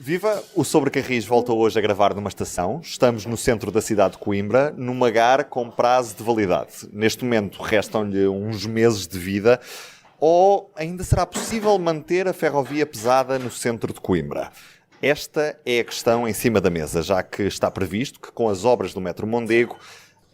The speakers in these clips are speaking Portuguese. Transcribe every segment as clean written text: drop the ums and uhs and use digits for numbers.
Viva! O Sobre Carris volta hoje a gravar numa estação. Estamos no centro da cidade de Coimbra, num Magar com prazo de validade. Neste momento restam-lhe uns meses de vida. Ou ainda será possível manter a ferrovia pesada no centro de Coimbra? Esta é a questão em cima da mesa, já que está previsto que com as obras do Metro Mondego,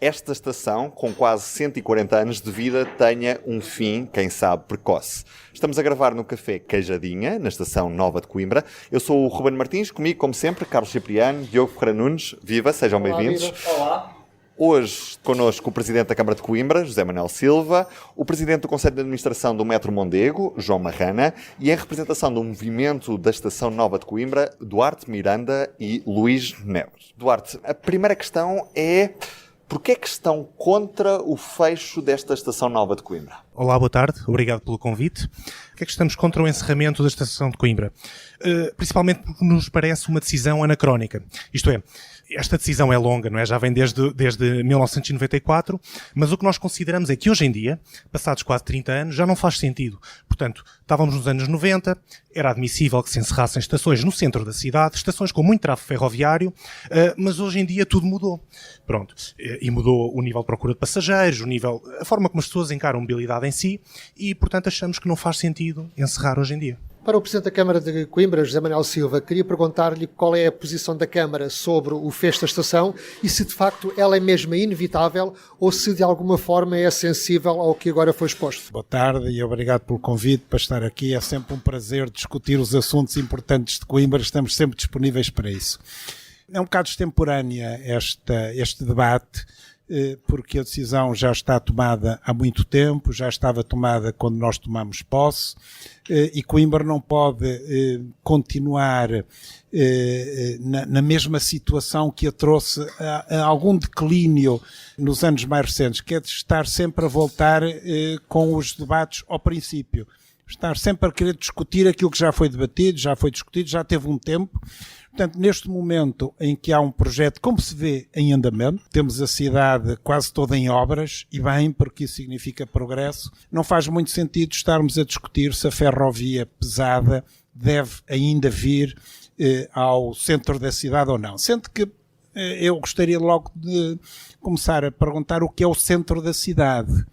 esta estação, com quase 140 anos de vida, tenha um fim, quem sabe, precoce. Estamos a gravar no Café Queijadinha, na Estação Nova de Coimbra. Eu sou o Ruben Martins, comigo, como sempre, Carlos Cipriano, Diogo Ferreira Nunes. Viva, sejam bem-vindos. Olá. Hoje, connosco, o Presidente da Câmara de Coimbra, José Manuel Silva, o Presidente do Conselho de Administração do Metro Mondego, João Marrana, e em representação do movimento da Estação Nova de Coimbra, Duarte Miranda e Luís Neves. Duarte, a primeira questão é: porquê é que estão contra o fecho desta Estação Nova de Coimbra? Olá, boa tarde. Obrigado pelo convite. Porquê é que estamos contra o encerramento da Estação de Coimbra? Principalmente porque nos parece uma decisão anacrónica. Isto é, esta decisão é longa, não é? Já vem desde 1994, mas o que nós consideramos é que hoje em dia, passados quase 30 anos, já não faz sentido. Portanto, estávamos nos anos 90, era admissível que se encerrassem estações no centro da cidade, estações com muito tráfego ferroviário, mas hoje em dia tudo mudou. Pronto. E mudou o nível de procura de passageiros, a forma como as pessoas encaram a mobilidade em si, e, portanto, achamos que não faz sentido encerrar hoje em dia. Para o Presidente da Câmara de Coimbra, José Manuel Silva, queria perguntar-lhe qual é a posição da Câmara sobre o fecho da estação e se de facto ela é mesmo inevitável ou se de alguma forma é sensível ao que agora foi exposto. Boa tarde e obrigado pelo convite para estar aqui. É sempre um prazer discutir os assuntos importantes de Coimbra, estamos sempre disponíveis para isso. É um bocado extemporânea este debate, porque a decisão já está tomada há muito tempo, já estava tomada quando nós tomamos posse, e Coimbra não pode continuar na mesma situação que a trouxe a algum declínio nos anos mais recentes, que é de estar sempre a voltar com os debates ao princípio. Estar sempre a querer discutir aquilo que já foi debatido, já foi discutido, já teve um tempo. Portanto, neste momento em que há um projeto, como se vê, em andamento, temos a cidade quase toda em obras, e bem, porque isso significa progresso, não faz muito sentido estarmos a discutir se a ferrovia pesada deve ainda vir ao centro da cidade ou não. Sendo que eu gostaria logo de começar a perguntar o que é o centro da cidade.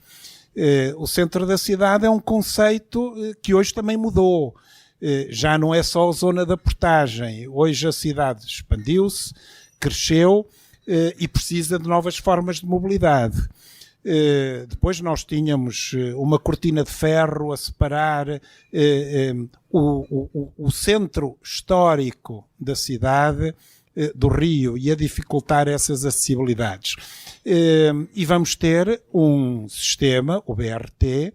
O centro da cidade é um conceito que hoje também mudou. Já não é só a zona da portagem. Hoje a cidade expandiu-se, cresceu e precisa de novas formas de mobilidade. Depois nós tínhamos uma cortina de ferro a separar o centro histórico da cidade do Rio e a dificultar essas acessibilidades. E vamos ter um sistema, o BRT,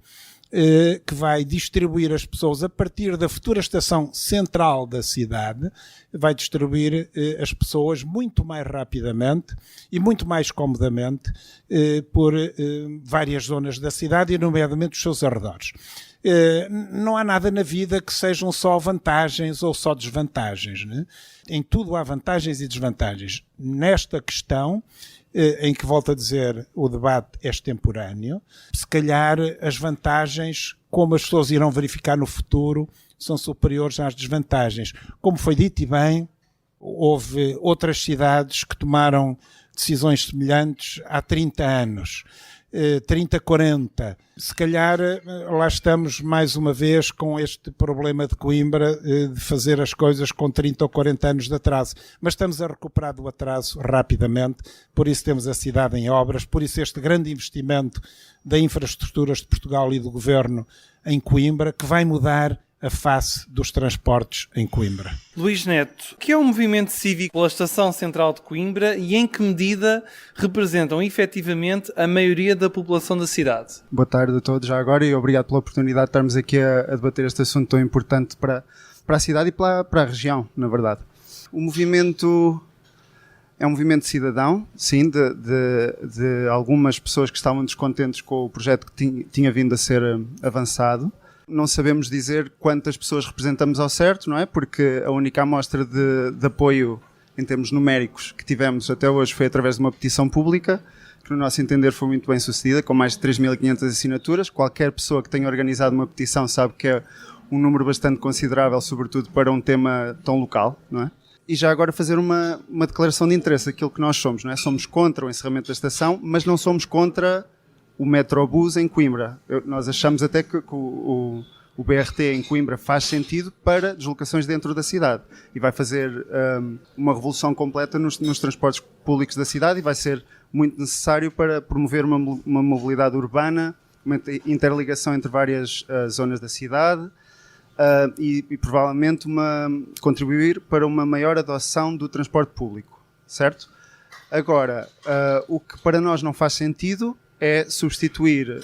que vai distribuir as pessoas a partir da futura estação central da cidade, vai distribuir as pessoas muito mais rapidamente e muito mais comodamente por várias zonas da cidade e nomeadamente os seus arredores. Não há nada na vida que sejam só vantagens ou só desvantagens, né? Em tudo há vantagens e desvantagens. Nesta questão, em que, volto a dizer, o debate é extemporâneo, se calhar as vantagens, como as pessoas irão verificar no futuro, são superiores às desvantagens. Como foi dito e bem, houve outras cidades que tomaram decisões semelhantes há 30 anos. 30, 40. Se calhar lá estamos mais uma vez com este problema de Coimbra de fazer as coisas com 30 ou 40 anos de atraso. Mas estamos a recuperar do atraso rapidamente, por isso temos a cidade em obras, por isso este grande investimento da infraestruturas de Portugal e do Governo em Coimbra, que vai mudar a face dos transportes em Coimbra. Luís Neto, o que é o movimento cívico pela Estação Central de Coimbra e em que medida representam efetivamente a maioria da população da cidade? Boa tarde a todos já agora e obrigado pela oportunidade de estarmos aqui a debater este assunto tão importante para a cidade e para a região, na verdade. O movimento é um movimento cidadão, sim, de algumas pessoas que estavam descontentes com o projeto que tinha vindo a ser avançado. Não sabemos dizer quantas pessoas representamos ao certo, não é? Porque a única amostra de apoio em termos numéricos que tivemos até hoje foi através de uma petição pública, que no nosso entender foi muito bem sucedida, com mais de 3.500 assinaturas. Qualquer pessoa que tenha organizado uma petição sabe que é um número bastante considerável, sobretudo para um tema tão local, não é? E já agora fazer uma declaração de interesse, aquilo que nós somos, não é? Somos contra o encerramento da estação, mas não somos contra o Metrobus em Coimbra. Nós achamos até que o BRT em Coimbra faz sentido para deslocações dentro da cidade e vai fazer uma revolução completa nos transportes públicos da cidade e vai ser muito necessário para promover uma mobilidade urbana, uma interligação entre várias zonas da cidade e provavelmente contribuir para uma maior adoção do transporte público, certo? Agora, o que para nós não faz sentido é substituir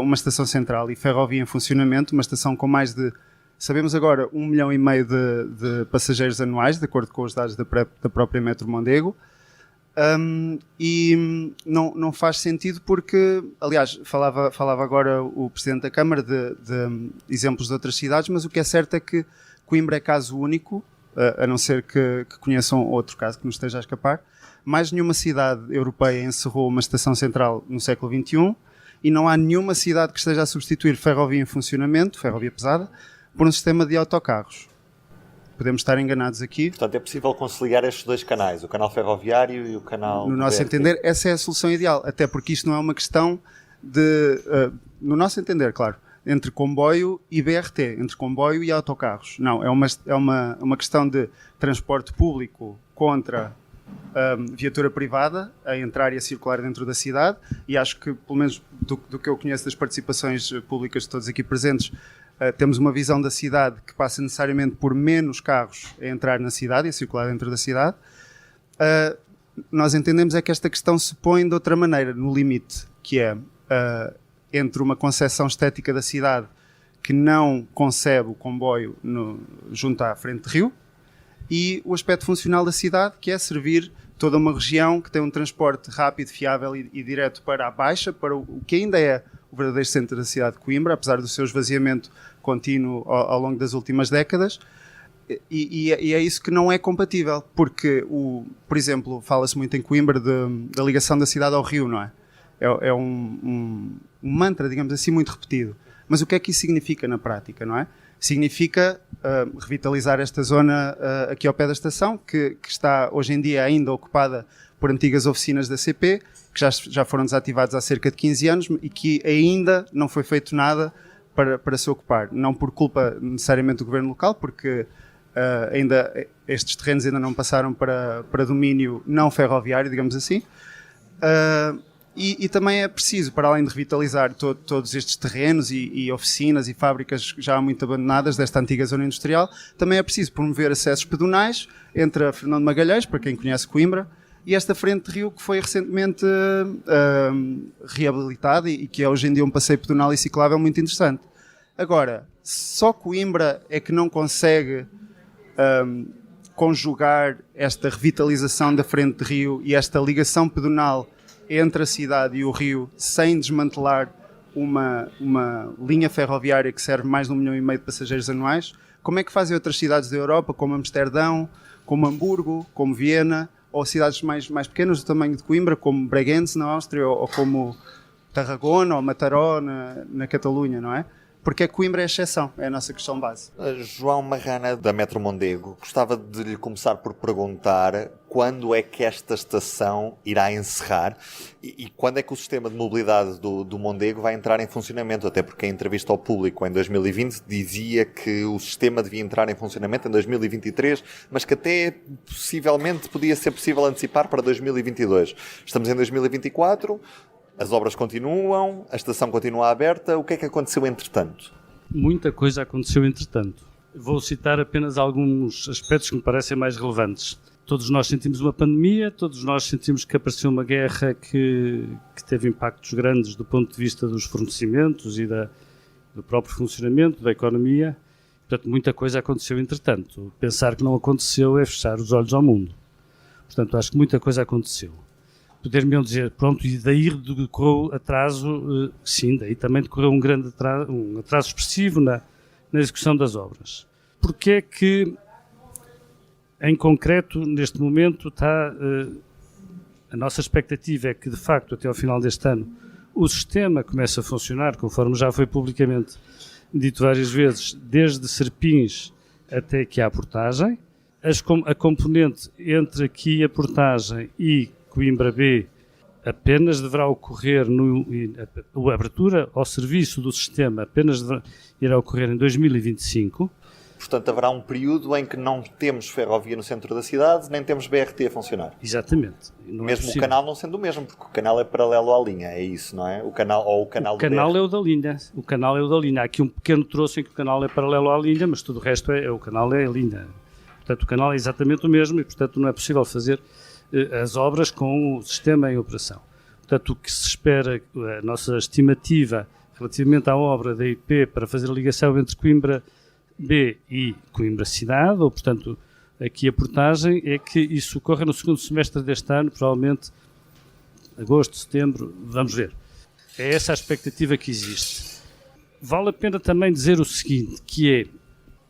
uma estação central e ferrovia em funcionamento, uma estação com mais de, sabemos agora, 1,5 milhão de passageiros anuais, de acordo com os dados da própria Metro Mondego, e não faz sentido porque, aliás, falava agora o Presidente da Câmara de exemplos de outras cidades, mas o que é certo é que Coimbra é caso único, a não ser que conheçam outro caso que nos esteja a escapar. Mais nenhuma cidade europeia encerrou uma estação central no século XXI e não há nenhuma cidade que esteja a substituir ferrovia em funcionamento, ferrovia pesada, por um sistema de autocarros. Podemos estar enganados aqui. Portanto, é possível conciliar estes dois canais, o canal ferroviário e o canal... No nosso entender, essa é a solução ideal, até porque isto não é uma questão de... no nosso entender, claro, entre comboio e BRT, entre comboio e autocarros. Não, é uma questão de transporte público contra viatura privada a entrar e a circular dentro da cidade, e acho que, pelo menos do que eu conheço das participações públicas de todos aqui presentes, temos uma visão da cidade que passa necessariamente por menos carros a entrar na cidade e a circular dentro da cidade. Nós entendemos é que esta questão se põe de outra maneira, no limite, que é entre uma concepção estética da cidade que não concebe o comboio junto à frente de rio e o aspecto funcional da cidade, que é servir toda uma região que tem um transporte rápido, fiável e direto para a Baixa, para o que ainda é o verdadeiro centro da cidade de Coimbra, apesar do seu esvaziamento contínuo ao longo das últimas décadas. E é isso que não é compatível, porque, por exemplo, fala-se muito em Coimbra da ligação da cidade ao rio, não é? É um mantra, digamos assim, muito repetido. Mas o que é que isso significa na prática, não é? Significa revitalizar esta zona aqui ao pé da estação, que está hoje em dia ainda ocupada por antigas oficinas da CP, que já foram desativadas há cerca de 15 anos e que ainda não foi feito nada para se ocupar. Não por culpa necessariamente do governo local, porque estes terrenos ainda não passaram para domínio não ferroviário, digamos assim. E também é preciso, para além de revitalizar todos estes terrenos e oficinas e fábricas já muito abandonadas desta antiga zona industrial, também é preciso promover acessos pedonais entre a Fernão de Magalhães, para quem conhece Coimbra, e esta frente de rio que foi recentemente reabilitada e que é hoje em dia um passeio pedonal e ciclável muito interessante. Agora, só Coimbra é que não consegue conjugar esta revitalização da frente de rio e esta ligação pedonal entre a cidade e o rio sem desmantelar uma linha ferroviária que serve mais de 1,5 milhão de passageiros anuais. Como é que fazem outras cidades da Europa, como Amsterdão, como Hamburgo, como Viena, ou cidades mais pequenas do tamanho de Coimbra, como Bregenz na Áustria, ou como Tarragona ou Mataró na Catalunha, não é? Porque é Coimbra é a exceção, é a nossa questão base. João Marrana, da Metro Mondego, gostava de lhe começar por perguntar quando é que esta estação irá encerrar e quando é que o sistema de mobilidade do Mondego vai entrar em funcionamento, até porque a entrevista ao público em 2020 dizia que o sistema devia entrar em funcionamento em 2023, mas que até possivelmente podia ser possível antecipar para 2022. Estamos em 2024... As obras continuam, a estação continua aberta. O que é que aconteceu entretanto? Muita coisa aconteceu entretanto. Vou citar apenas alguns aspectos que me parecem mais relevantes. Todos nós sentimos uma pandemia, todos nós sentimos que apareceu uma guerra que teve impactos grandes do ponto de vista dos fornecimentos e do próprio funcionamento da economia. Portanto, muita coisa aconteceu entretanto. Pensar que não aconteceu é fechar os olhos ao mundo. Portanto, acho que muita coisa aconteceu. Poder-me dizer, pronto, e daí decorreu atraso, sim, daí também decorreu um atraso expressivo na execução das obras. Porque é que, em concreto, neste momento, a nossa expectativa é que, de facto, até ao final deste ano, o sistema comece a funcionar, conforme já foi publicamente dito várias vezes, desde Serpins até aqui à Portagem. A componente entre aqui a Portagem e Coimbra B apenas deverá ocorrer, a abertura ao serviço do sistema apenas irá ocorrer em 2025. Portanto, haverá um período em que não temos ferrovia no centro da cidade, nem temos BRT a funcionar. Exatamente. Mesmo o canal não sendo o mesmo, porque o canal é paralelo à linha, é isso, não é? O canal é o da linha. O canal é o da linha. Há aqui um pequeno troço em que o canal é paralelo à linha, mas tudo o resto o canal é a linha. Portanto, o canal é exatamente o mesmo e, portanto, não é possível fazer as obras com o sistema em operação. Portanto, o que se espera, a nossa estimativa relativamente à obra da IP para fazer a ligação entre Coimbra B e Coimbra Cidade, ou, portanto, aqui a Portagem, é que isso ocorra no segundo semestre deste ano, provavelmente agosto, setembro, vamos ver. É essa a expectativa que existe. Vale a pena também dizer o seguinte, que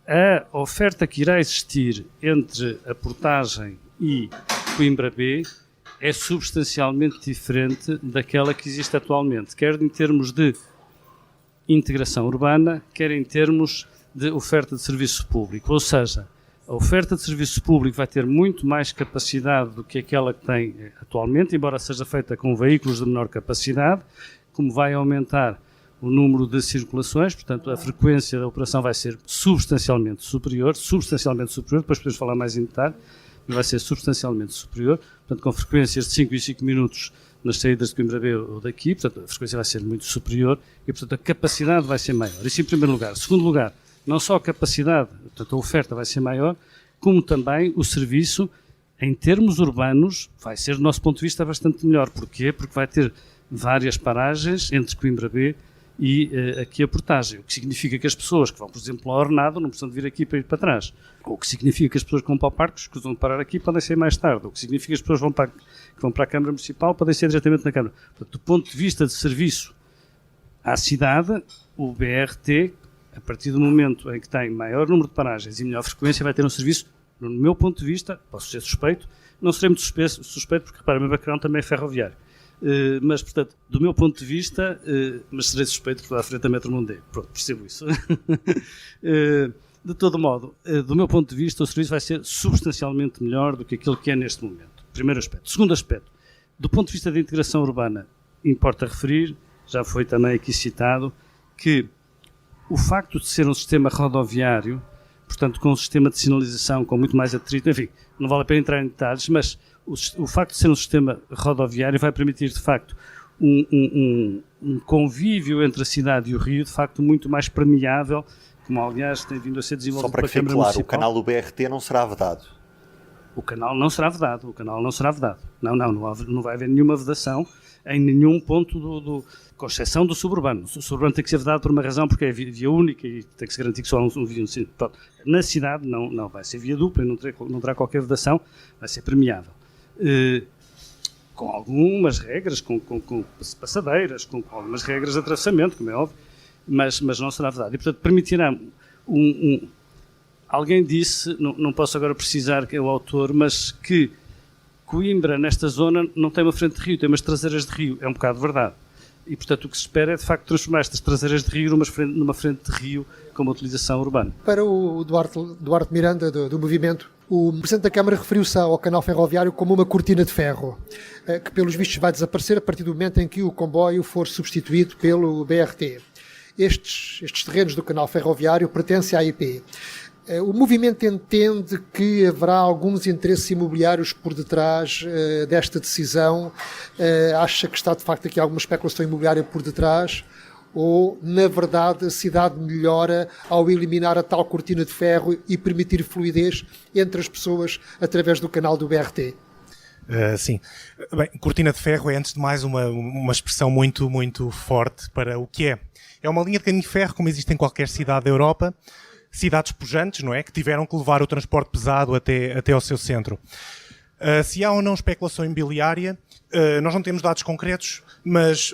é a oferta que irá existir entre a Portagem e Coimbra B é substancialmente diferente daquela que existe atualmente, quer em termos de integração urbana, quer em termos de oferta de serviço público. Ou seja, a oferta de serviço público vai ter muito mais capacidade do que aquela que tem atualmente, embora seja feita com veículos de menor capacidade, como vai aumentar o número de circulações, portanto a frequência da operação vai ser substancialmente superior, depois podemos falar mais em detalhe, mas vai ser substancialmente superior, portanto com frequências de 5 e 5 minutos nas saídas de Coimbra B ou daqui, portanto a frequência vai ser muito superior e portanto a capacidade vai ser maior. Isso em primeiro lugar. Segundo lugar, não só a capacidade, portanto a oferta vai ser maior, como também o serviço, em termos urbanos, vai ser, do nosso ponto de vista, bastante melhor. Porquê? Porque vai ter várias paragens entre Coimbra B e aqui a Portagem, o que significa que as pessoas que vão, por exemplo, ao Ornado não precisam de vir aqui para ir para trás, o que significa que as pessoas que vão para o Parque, que vão parar aqui, podem ser mais tarde, o que significa que as pessoas que vão para a Câmara Municipal podem ser diretamente na Câmara. Portanto, do ponto de vista de serviço à cidade, o BRT, a partir do momento em que tem maior número de paragens e melhor frequência, vai ter um serviço, no meu ponto de vista, posso ser suspeito, não serei muito suspeito porque, repara, o meu background também é ferroviário. Mas, portanto, do meu ponto de vista, mas serei suspeito porque lá à frente da Metro Mundo. Pronto, percebo isso. De todo modo, do meu ponto de vista, o serviço vai ser substancialmente melhor do que aquilo que é neste momento. Primeiro aspecto. Segundo aspecto, do ponto de vista da integração urbana, importa referir, já foi também aqui citado, que o facto de ser um sistema rodoviário, portanto com um sistema de sinalização com muito mais atrito, enfim, não vale a pena entrar em detalhes, mas o facto de ser um sistema rodoviário vai permitir de facto um convívio entre a cidade e o Rio de facto muito mais permeável, como aliás tem vindo a ser desenvolvido pela Câmara Municipal. Só para que fique claro, o canal do BRT não será vedado. O canal não será vedado. Não vai haver nenhuma vedação em nenhum ponto com exceção do suburbano. O suburbano tem que ser vedado por uma razão, porque é via única e tem que se garantir que só um via. Na cidade não vai ser via dupla e não terá qualquer vedação, vai ser permeável. Com algumas regras, com passadeiras, com algumas regras de atravessamento, como é óbvio, mas não será vedado. E, portanto, permitirá alguém disse, não posso agora precisar que é o autor, mas que Coimbra, nesta zona, não tem uma frente de rio, tem umas traseiras de rio. É um bocado verdade. E, portanto, o que se espera é, de facto, transformar estas traseiras de rio numa frente de rio com uma utilização urbana. Para o Duarte Miranda, do Movimento, o Presidente da Câmara referiu-se ao canal ferroviário como uma cortina de ferro, que, pelos vistos, vai desaparecer a partir do momento em que o comboio for substituído pelo BRT. Estes terrenos do canal ferroviário pertencem à IP. O movimento entende que haverá alguns interesses imobiliários por detrás desta decisão? Acha que está de facto aqui alguma especulação imobiliária por detrás? Ou, na verdade, a cidade melhora ao eliminar a tal cortina de ferro e permitir fluidez entre as pessoas através do canal do BRT? Sim. Bem, cortina de ferro é, antes de mais, uma expressão muito, muito forte para o que é. É uma linha de caminho de ferro, como existe em qualquer cidade da Europa, cidades pujantes, não é? Que tiveram que levar o transporte pesado até ao seu centro. Se há ou não especulação imobiliária, nós não temos dados concretos, mas,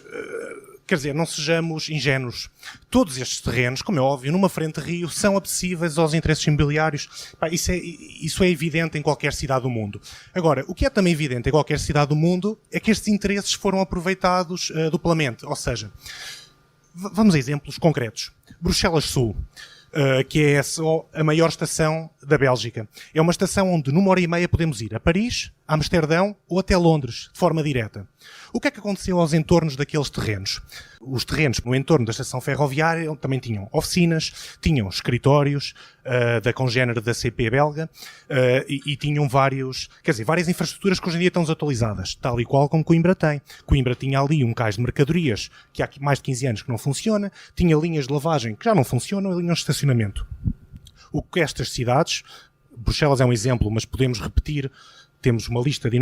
quer dizer, não sejamos ingênuos. Todos estes terrenos, como é óbvio, numa frente de rio, são acessíveis aos interesses imobiliários. Isso é evidente em qualquer cidade do mundo. Agora, o que é também evidente em qualquer cidade do mundo é que estes interesses foram aproveitados duplamente. Ou seja, Vamos a exemplos concretos. Bruxelas Sul, que é só a maior estação da Bélgica. É uma estação onde numa hora e meia podemos ir a Paris, a Amsterdão ou até Londres, de forma direta. O que é que aconteceu aos entornos daqueles terrenos? Os terrenos no entorno da estação ferroviária também tinham oficinas, tinham escritórios da congénere da CP belga e tinham várias infraestruturas que hoje em dia estão desatualizadas, tal e qual como Coimbra tem. Coimbra tinha ali um cais de mercadorias que há mais de 15 anos que não funciona, tinha linhas de lavagem que já não funcionam e linhas de estacionamento. O que estas cidades, Bruxelas é um exemplo, mas podemos repetir, temos uma lista de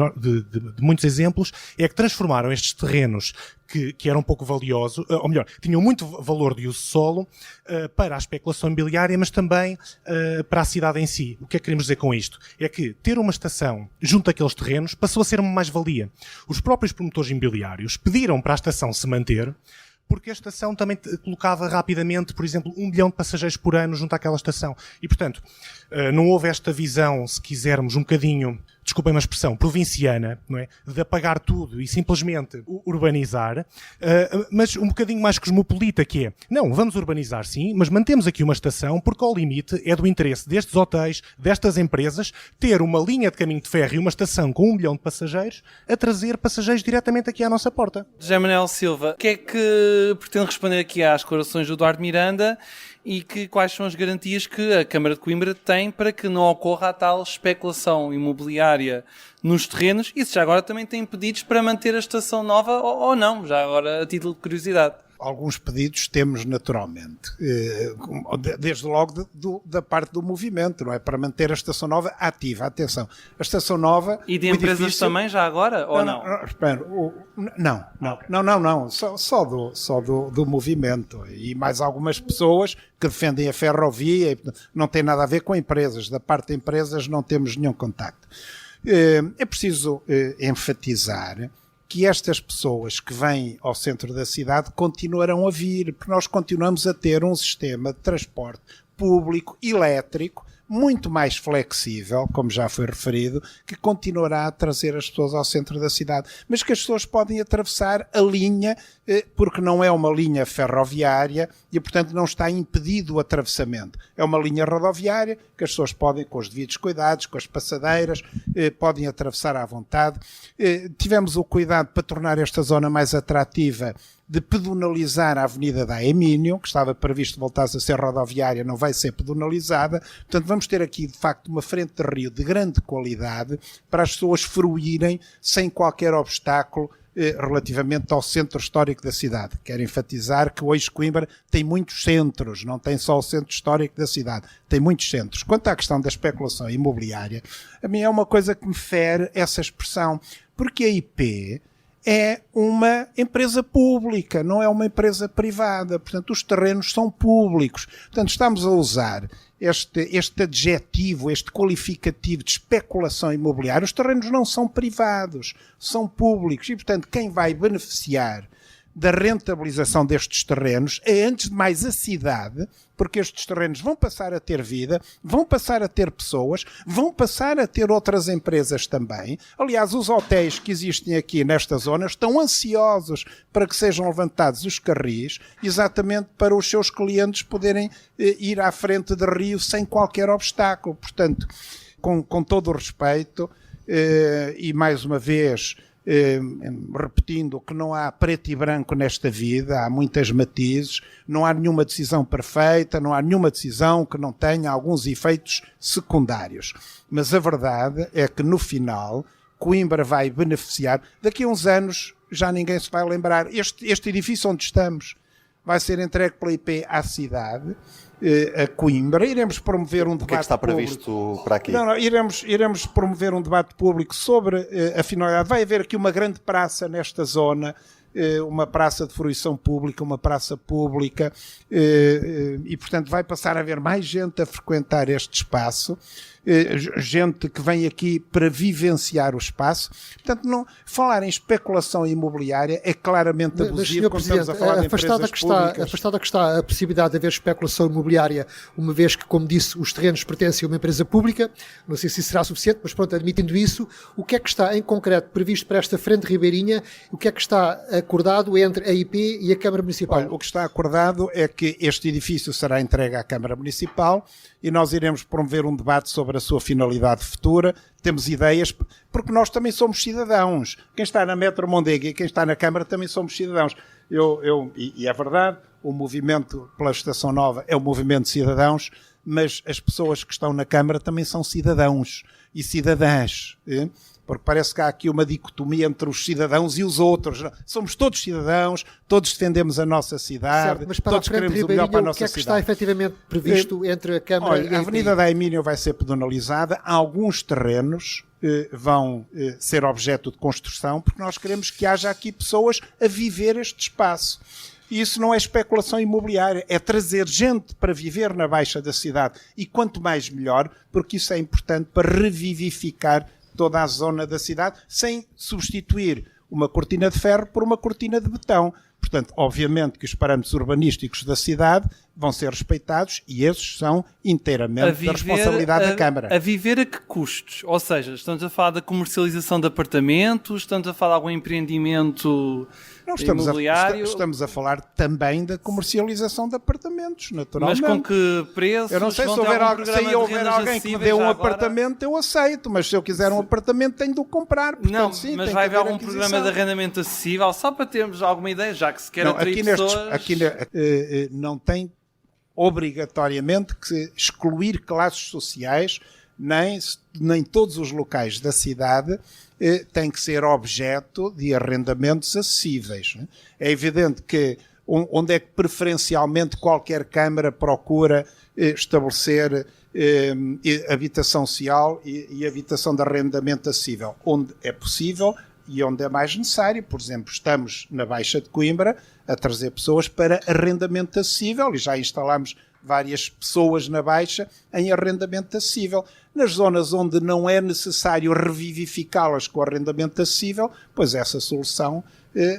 muitos exemplos, é que transformaram estes terrenos que eram pouco valiosos, ou melhor, tinham muito valor de uso solo para a especulação imobiliária, mas também para a cidade em si. O que é que queremos dizer com isto? É que ter uma estação junto àqueles terrenos passou a ser uma mais-valia. Os próprios promotores imobiliários pediram para a estação se manter, porque a estação também colocava rapidamente, por exemplo, 1 milhão de passageiros por ano junto àquela estação. E, portanto, não houve esta visão, se quisermos, um bocadinho, desculpem uma expressão, provinciana, não é? De apagar tudo e simplesmente urbanizar, mas um bocadinho mais cosmopolita, que é, não, vamos urbanizar sim, mas mantemos aqui uma estação, porque ao limite é do interesse destes hotéis, destas empresas, ter uma linha de caminho de ferro e uma estação com 1 milhão de passageiros a trazer passageiros diretamente aqui à nossa porta. José Manuel Silva, o que é que pretende responder aqui às declarações do Eduardo Miranda e quais são as garantias que a Câmara de Coimbra tem para que não ocorra a tal especulação imobiliária nos terrenos e se já agora também tem pedidos para manter a estação nova ou não, já agora a título de curiosidade? Alguns pedidos temos naturalmente, desde logo da parte do movimento, não é? Para manter a Estação Nova ativa. Atenção, a Estação Nova... E de empresas também já agora, ou não? Não. Só do movimento. E mais algumas pessoas que defendem a ferrovia, não tem nada a ver com empresas. Da parte de empresas não temos nenhum contacto. É preciso enfatizar que estas pessoas que vêm ao centro da cidade continuarão a vir, porque nós continuamos a ter um sistema de transporte público elétrico muito mais flexível, como já foi referido, que continuará a trazer as pessoas ao centro da cidade. Mas que as pessoas podem atravessar a linha, porque não é uma linha ferroviária e, portanto, não está impedido o atravessamento. É uma linha rodoviária que as pessoas podem, com os devidos cuidados, com as passadeiras, podem atravessar à vontade. Tivemos o cuidado para tornar esta zona mais atrativa de pedonalizar a Avenida da Emílio, que estava previsto voltasse a ser rodoviária, não vai ser pedonalizada. Portanto, vamos ter aqui, de facto, uma frente de rio de grande qualidade para as pessoas fruírem sem qualquer obstáculo relativamente ao centro histórico da cidade. Quero enfatizar que hoje Coimbra tem muitos centros, não tem só o centro histórico da cidade, tem muitos centros. Quanto à questão da especulação imobiliária, a mim é uma coisa que me fere essa expressão, porque a IP é uma empresa pública, não é uma empresa privada. Portanto, os terrenos são públicos. Portanto, estamos a usar este adjetivo, este qualificativo de especulação imobiliária. Os terrenos não são privados, são públicos. E, portanto, quem vai beneficiar da rentabilização destes terrenos é, antes de mais, a cidade, porque estes terrenos vão passar a ter vida, vão passar a ter pessoas, vão passar a ter outras empresas também. Aliás, os hotéis que existem aqui nesta zona estão ansiosos para que sejam levantados os carris, exatamente para os seus clientes poderem ir à frente de Rio sem qualquer obstáculo. Portanto, com todo o respeito, e mais uma vez repetindo que não há preto e branco nesta vida, há muitas matizes, não há nenhuma decisão perfeita, não há nenhuma decisão que não tenha alguns efeitos secundários. Mas a verdade é que no final Coimbra vai beneficiar. Daqui a uns anos já ninguém se vai lembrar. Este edifício onde estamos vai ser entregue pela IP à cidade, a Coimbra. Iremos promover um debate. O que é que está previsto público para aqui? Não, iremos promover um debate público sobre a finalidade. Vai haver aqui uma grande praça nesta zona, uma praça de fruição pública, uma praça pública, e portanto vai passar a haver mais gente a frequentar este espaço. gente que vem aqui para vivenciar o espaço. Portanto, não, falar em especulação imobiliária é claramente abusivo quando estamos a falar de empresas públicas. Afastada que está a possibilidade de haver especulação imobiliária, uma vez que, como disse, os terrenos pertencem a uma empresa pública, não sei se isso será suficiente, mas pronto, admitindo isso, o que é que está em concreto previsto para esta frente ribeirinha, o que é que está acordado entre a IP e a Câmara Municipal? Olha, o que está acordado é que este edifício será entregue à Câmara Municipal e nós iremos promover um debate sobre a sua finalidade futura. Temos ideias, porque nós também somos cidadãos. Quem está na Metro Mondego e quem está na Câmara também somos cidadãos. E é verdade, o movimento pela Estação Nova é um movimento de cidadãos, mas as pessoas que estão na Câmara também são cidadãos e cidadãs. Porque parece que há aqui uma dicotomia entre os cidadãos e os outros. Somos todos cidadãos, todos defendemos a nossa cidade, certo, mas para todos queremos o melhor para a nossa cidade. O que é que está efetivamente previsto entre a Câmara e a IP? A Avenida da Emília vai ser pedonalizada. Alguns terrenos vão ser objeto de construção, porque nós queremos que haja aqui pessoas a viver este espaço. E isso não é especulação imobiliária, é trazer gente para viver na Baixa da cidade. E quanto mais melhor, porque isso é importante para revivificar toda a zona da cidade, sem substituir uma cortina de ferro por uma cortina de betão. Portanto, obviamente que os parâmetros urbanísticos da cidade vão ser respeitados e esses são inteiramente da responsabilidade da Câmara. A viver a que custos? Ou seja, estamos a falar da comercialização de apartamentos, estamos a falar de algum empreendimento imobiliário? Estamos a falar também da comercialização de apartamentos, naturalmente. Mas com que preços? Eu não sei se houver alguém que me dê um apartamento, eu aceito, mas se eu quiser um apartamento tenho de o comprar. Portanto, não, sim, mas vai haver algum programa de arrendamento acessível, só para termos alguma ideia, já que se quer atrair pessoas... não tem obrigatoriamente que excluir classes sociais, nem todos os locais da cidade têm que ser objeto de arrendamentos acessíveis. É evidente que onde é que preferencialmente qualquer Câmara procura estabelecer habitação social e habitação de arrendamento acessível, onde é possível e onde é mais necessário. Por exemplo, estamos na Baixa de Coimbra a trazer pessoas para arrendamento acessível e já instalámos várias pessoas na Baixa em arrendamento acessível. Nas zonas onde não é necessário revivificá-las com arrendamento acessível, pois essa solução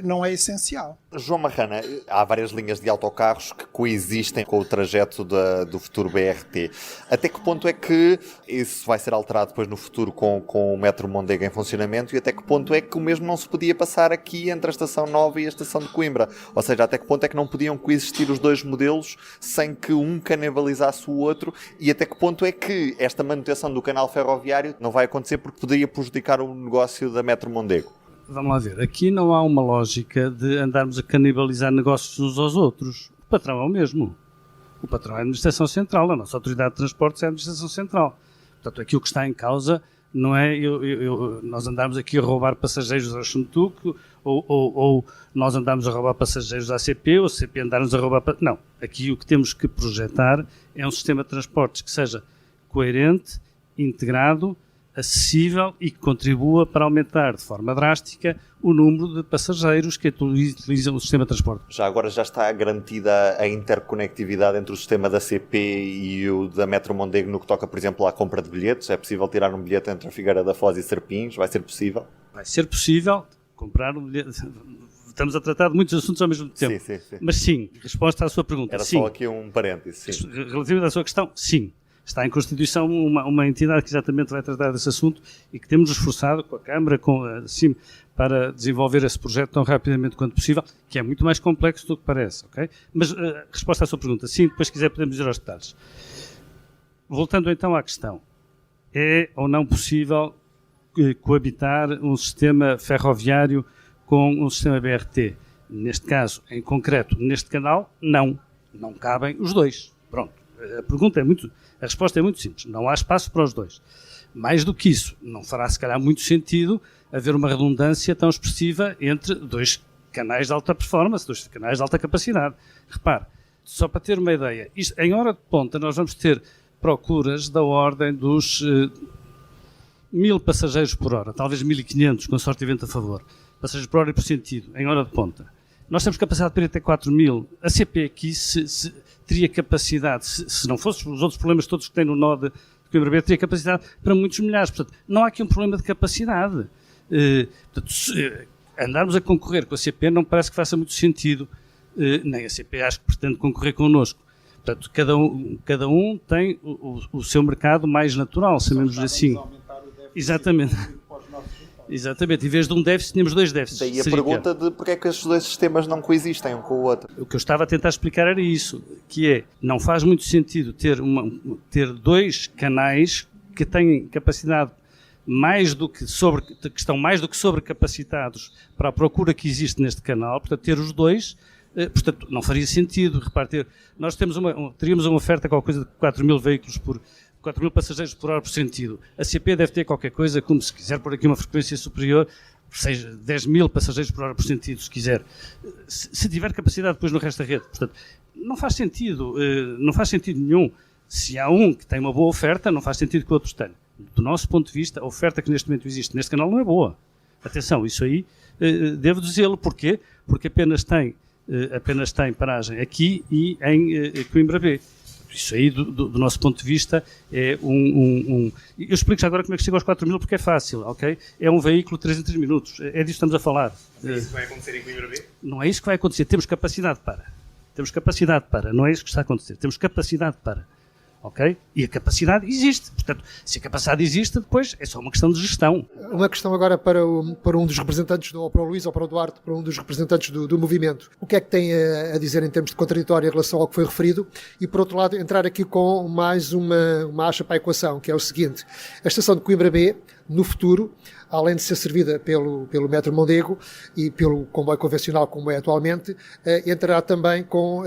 não é essencial. João Marrana, há várias linhas de autocarros que coexistem com o trajeto do futuro BRT. Até que ponto é que isso vai ser alterado depois no futuro com o Metro Mondego em funcionamento e até que ponto é que o mesmo não se podia passar aqui entre a Estação Nova e a Estação de Coimbra? Ou seja, até que ponto é que não podiam coexistir os dois modelos sem que um canibalizasse o outro e até que ponto é que esta manutenção do canal ferroviário não vai acontecer porque poderia prejudicar o negócio da Metro Mondego? Vamos lá ver, aqui não há uma lógica de andarmos a canibalizar negócios uns aos outros. O patrão é o mesmo. O patrão é a Administração Central, a nossa Autoridade de Transportes é a Administração Central. Portanto, aquilo que está em causa não é nós andarmos aqui a roubar passageiros ao Xuntuco ou nós andarmos a roubar passageiros à CP ou a CP andarmos a roubar... Não, aqui o que temos que projetar é um sistema de transportes que seja coerente, integrado, acessível e que contribua para aumentar de forma drástica o número de passageiros que utilizam o sistema de transporte. Já agora já está garantida a interconectividade entre o sistema da CP e o da Metro Mondego no que toca, por exemplo, à compra de bilhetes? É possível tirar um bilhete entre a Figueira da Foz e Serpins? Vai ser possível? Vai ser possível comprar um bilhete. Estamos a tratar de muitos assuntos ao mesmo tempo. Sim. Mas sim, resposta à sua pergunta. Era sim. Só aqui um parêntese. Sim. Relativamente à sua questão, sim. Está em Constituição uma entidade que exatamente vai tratar desse assunto e que temos esforçado com a Câmara, assim, para desenvolver esse projeto tão rapidamente quanto possível, que é muito mais complexo do que parece, ok? Mas resposta à sua pergunta, sim, depois se quiser podemos ir aos detalhes. Voltando então à questão, é ou não possível coabitar um sistema ferroviário com um sistema BRT? Neste caso, em concreto, neste canal, não cabem os dois. Pronto, a resposta é muito simples, não há espaço para os dois. Mais do que isso, não fará se calhar muito sentido haver uma redundância tão expressiva entre dois canais de alta performance, dois canais de alta capacidade. Repare, só para ter uma ideia, em hora de ponta nós vamos ter procuras da ordem dos 1.000 passageiros por hora, talvez 1.500, com sorte e vento a favor, passageiros por hora e por sentido, em hora de ponta. Nós temos capacidade para ir até 4.000. A CP aqui teria capacidade, se não fossem os outros problemas todos que tem no nó de Coimbra B teria capacidade para muitos milhares. Portanto, não há aqui um problema de capacidade. Portanto, andarmos a concorrer com a CP não parece que faça muito sentido, nem a CP acho que pretende concorrer connosco. Portanto, cada um tem o seu mercado mais natural, sabemos assim. Exatamente. Exatamente. Em vez de um déficit, tínhamos 2 déficits. Daí a pergunta de porque é que estes 2 sistemas não coexistem um com o outro. O que eu estava a tentar explicar era isso, que é, não faz muito sentido ter 2 canais que têm capacidade que estão mais do que sobrecapacitados para a procura que existe neste canal, portanto, ter os 2, portanto, não faria sentido. Repare, nós teríamos uma oferta com a coisa de 4.000 veículos 4.000 passageiros por hora por sentido. A CP deve ter qualquer coisa, como se quiser pôr aqui uma frequência superior, seja 10.000 passageiros por hora por sentido, se quiser. Se tiver capacidade depois no resto da rede. Portanto, não faz sentido nenhum. Se há um que tem uma boa oferta, não faz sentido que o outro tenha. Do nosso ponto de vista, a oferta que neste momento existe neste canal não é boa. Atenção, isso aí devo dizê-lo. Porquê? Porque apenas tem paragem aqui e em Coimbra B. Isso aí, do nosso ponto de vista, é Eu explico já agora como é que chega aos 4.000, porque é fácil, ok? É um veículo de 3 em 3 minutos. É disso que estamos a falar. É isso que vai acontecer em Coimbra B? Não é isso que vai acontecer. Temos capacidade para. Não é isso que está a acontecer. Temos capacidade para. Ok? E a capacidade existe. Portanto, se a capacidade existe, depois é só uma questão de gestão. Uma questão agora para um dos representantes, ou para o Luís ou para o Duarte, para um dos representantes do movimento. O que é que tem a dizer em termos de contraditório em relação ao que foi referido? E, por outro lado, entrar aqui com mais uma acha para a equação, que é o seguinte. A estação de Coimbra B, no futuro, além de ser servida pelo Metro Mondego e pelo comboio convencional como é atualmente, entrará também com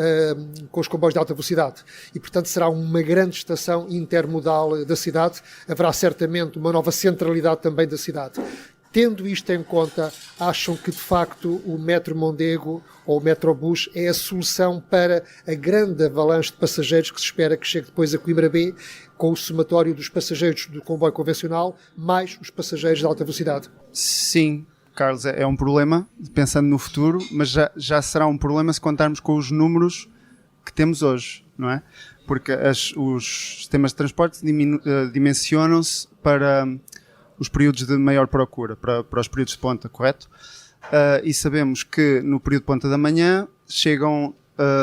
os comboios de alta velocidade. E, portanto, será uma grande estação intermodal da cidade. Haverá certamente uma nova centralidade também da cidade. Tendo isto em conta, acham que de facto o Metro Mondego ou o Metrobus é a solução para a grande avalanche de passageiros que se espera que chegue depois a Coimbra B, com o somatório dos passageiros do comboio convencional mais os passageiros de alta velocidade? Sim, Carlos, é um problema, pensando no futuro, mas já será um problema se contarmos com os números que temos hoje, não é? Porque os sistemas de transporte dimensionam-se para os períodos de maior procura, para os períodos de ponta, correto? E sabemos que no período de ponta da manhã chegam,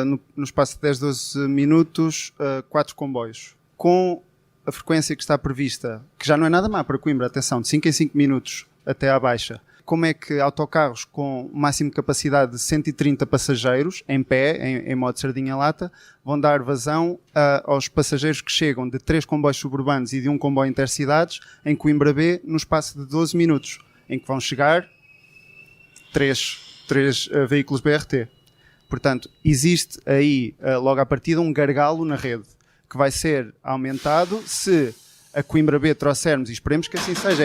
no espaço de 10, 12 minutos, 4 comboios. Com a frequência que está prevista, que já não é nada má para Coimbra, atenção, de 5 em 5 minutos até à baixa, como é que autocarros com máximo de capacidade de 130 passageiros, em pé, em modo sardinha-lata, vão dar vazão aos passageiros que chegam de 3 comboios suburbanos e de um comboio intercidades em Coimbra B no espaço de 12 minutos, em que vão chegar 3 veículos BRT. Portanto, existe aí, logo à partida, um gargalo na rede, que vai ser aumentado se a Coimbra B trouxermos, e esperemos que assim seja,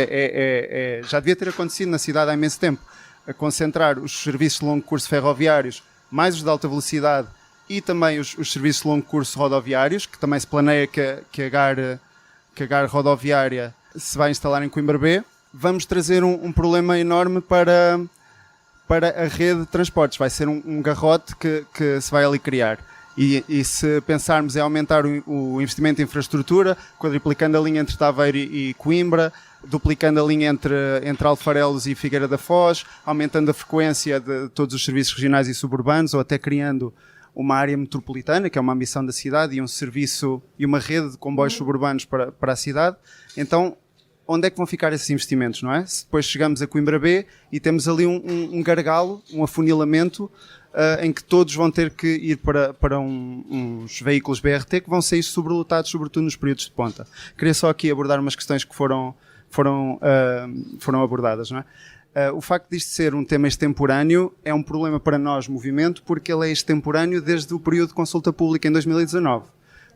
já devia ter acontecido na cidade há imenso tempo, a concentrar os serviços de longo curso ferroviários, mais os de alta velocidade e também os serviços de longo curso rodoviários, que também se planeia que a GAR rodoviária se vai instalar em Coimbra B. Vamos trazer um problema enorme para a rede de transportes. Vai ser um garrote que se vai ali criar. E se pensarmos em aumentar o investimento em infraestrutura, quadriplicando a linha entre Taveiro e Coimbra, duplicando a linha entre Alfarelos e Figueira da Foz, aumentando a frequência de todos os serviços regionais e suburbanos, ou até criando uma área metropolitana, que é uma ambição da cidade, e um serviço e uma rede de comboios suburbanos para a cidade. Então, onde é que vão ficar esses investimentos, não é? Se depois chegamos a Coimbra B e temos ali um gargalo, um afunilamento, em que todos vão ter que ir para uns veículos BRT que vão sair sobrelotados, sobretudo nos períodos de ponta. Queria só aqui abordar umas questões que foram abordadas, não é? O facto disto ser um tema extemporâneo é um problema para nós, movimento, porque ele é extemporâneo desde o período de consulta pública em 2019.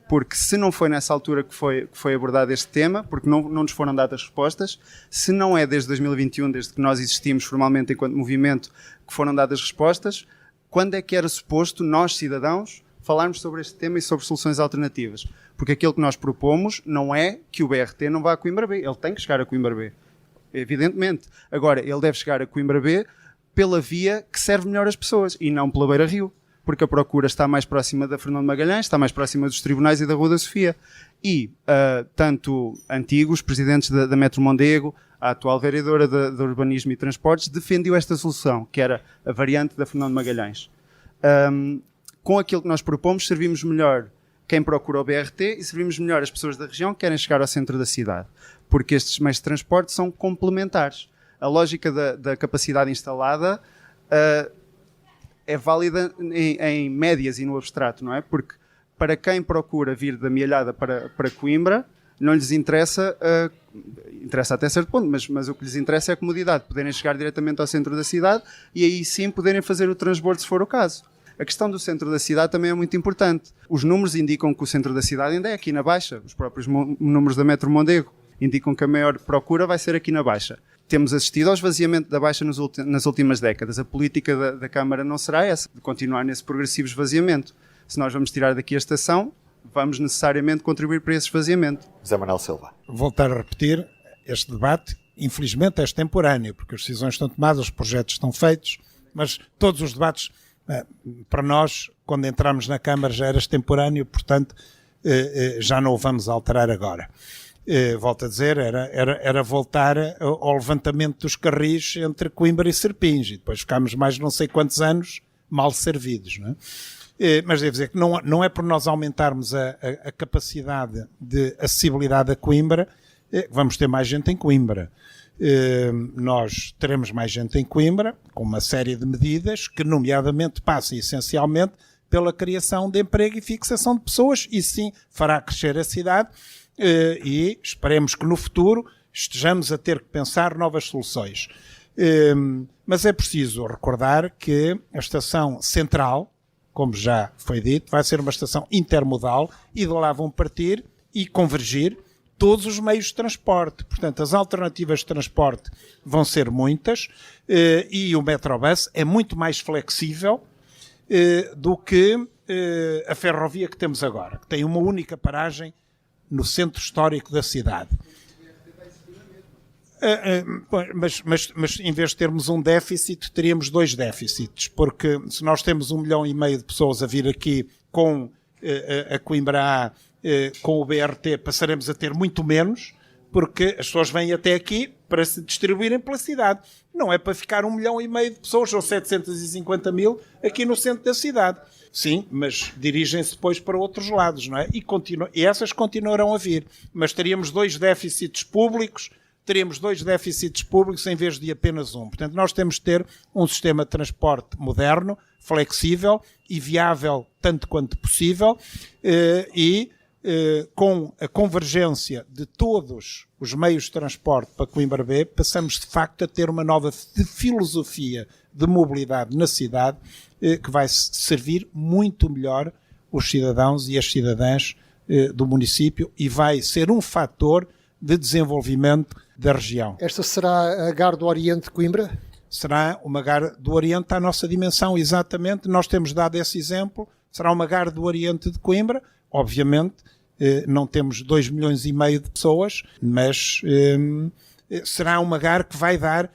Porque se não foi nessa altura que foi abordado este tema, porque não nos foram dadas respostas, se não é desde 2021, desde que nós existimos formalmente enquanto movimento, que foram dadas respostas, quando é que era suposto nós, cidadãos, falarmos sobre este tema e sobre soluções alternativas? Porque aquilo que nós propomos não é que o BRT não vá a Coimbra B. Ele tem que chegar a Coimbra B, evidentemente. Agora, ele deve chegar a Coimbra B pela via que serve melhor as pessoas e não pela Beira-Rio. porque a procura está mais próxima da Fernão de Magalhães, está mais próxima dos tribunais e da Rua da Sofia. E tanto antigos presidentes da Metro Mondego, a atual vereadora de Urbanismo e Transportes, defendiu esta solução, que era a variante da Fernão de Magalhães. Com aquilo que nós propomos, servimos melhor quem procura o BRT e servimos melhor as pessoas da região que querem chegar ao centro da cidade, porque estes meios de transporte são complementares. A lógica da capacidade instalada é válida em médias e no abstrato, não é? Porque para quem procura vir da Mialhada para Coimbra, não lhes interessa, interessa até certo ponto, mas o que lhes interessa é a comodidade, poderem chegar diretamente ao centro da cidade e aí sim poderem fazer o transbordo se for o caso. A questão do centro da cidade também é muito importante. Os números indicam que o centro da cidade ainda é aqui na Baixa. Os próprios números da Metro Mondego indicam que a maior procura vai ser aqui na Baixa. Temos assistido ao esvaziamento da Baixa nas últimas décadas. A política da Câmara não será essa, de continuar nesse progressivo esvaziamento. Se nós vamos tirar daqui a estação, vamos necessariamente contribuir para esse esvaziamento. José Manuel Silva. Voltar a repetir, este debate, infelizmente, é extemporâneo, porque as decisões estão tomadas, os projetos estão feitos, mas todos os debates, para nós, quando entramos na Câmara, já era extemporâneo, portanto, já não o vamos alterar agora. Volto a dizer, era voltar ao levantamento dos carris entre Coimbra e Serpins, e depois ficámos mais não sei quantos anos mal servidos, não é? Mas devo dizer que não é por nós aumentarmos a capacidade de acessibilidade a Coimbra que vamos ter mais gente em Coimbra. Nós teremos mais gente em Coimbra com uma série de medidas que nomeadamente passam essencialmente pela criação de emprego e fixação de pessoas, e sim fará crescer a cidade, e esperemos que no futuro estejamos a ter que pensar novas soluções. Mas é preciso recordar que a estação central, como já foi dito, vai ser uma estação intermodal e de lá vão partir e convergir todos os meios de transporte. Portanto, as alternativas de transporte vão ser muitas, e o Metrobus é muito mais flexível do que a ferrovia que temos agora, que tem uma única paragem no centro histórico da cidade. Mas em vez de termos um déficit, teríamos dois déficits, porque se nós temos 1,5 milhão de pessoas a vir aqui com a Coimbra A, com o BRT, passaremos a ter muito menos, porque as pessoas vêm até aqui para se distribuírem pela cidade. Não é para ficar 1,5 milhão de pessoas ou 750 mil aqui no centro da cidade. Sim, mas dirigem-se depois para outros lados, não é? E essas continuarão a vir. Mas teríamos dois déficits públicos em vez de apenas um. Portanto, nós temos de ter um sistema de transporte moderno, flexível e viável tanto quanto possível, com a convergência de todos os meios de transporte para Coimbra B, passamos de facto a ter uma nova filosofia de mobilidade na cidade, que vai servir muito melhor os cidadãos e as cidadãs do município e vai ser um fator de desenvolvimento da região. Esta será a Gare do Oriente de Coimbra? Será uma Gare do Oriente à nossa dimensão, exatamente. Nós temos dado esse exemplo. Será uma Gare do Oriente de Coimbra. Obviamente, não temos 2,5 milhões de pessoas, mas será uma Gare que vai dar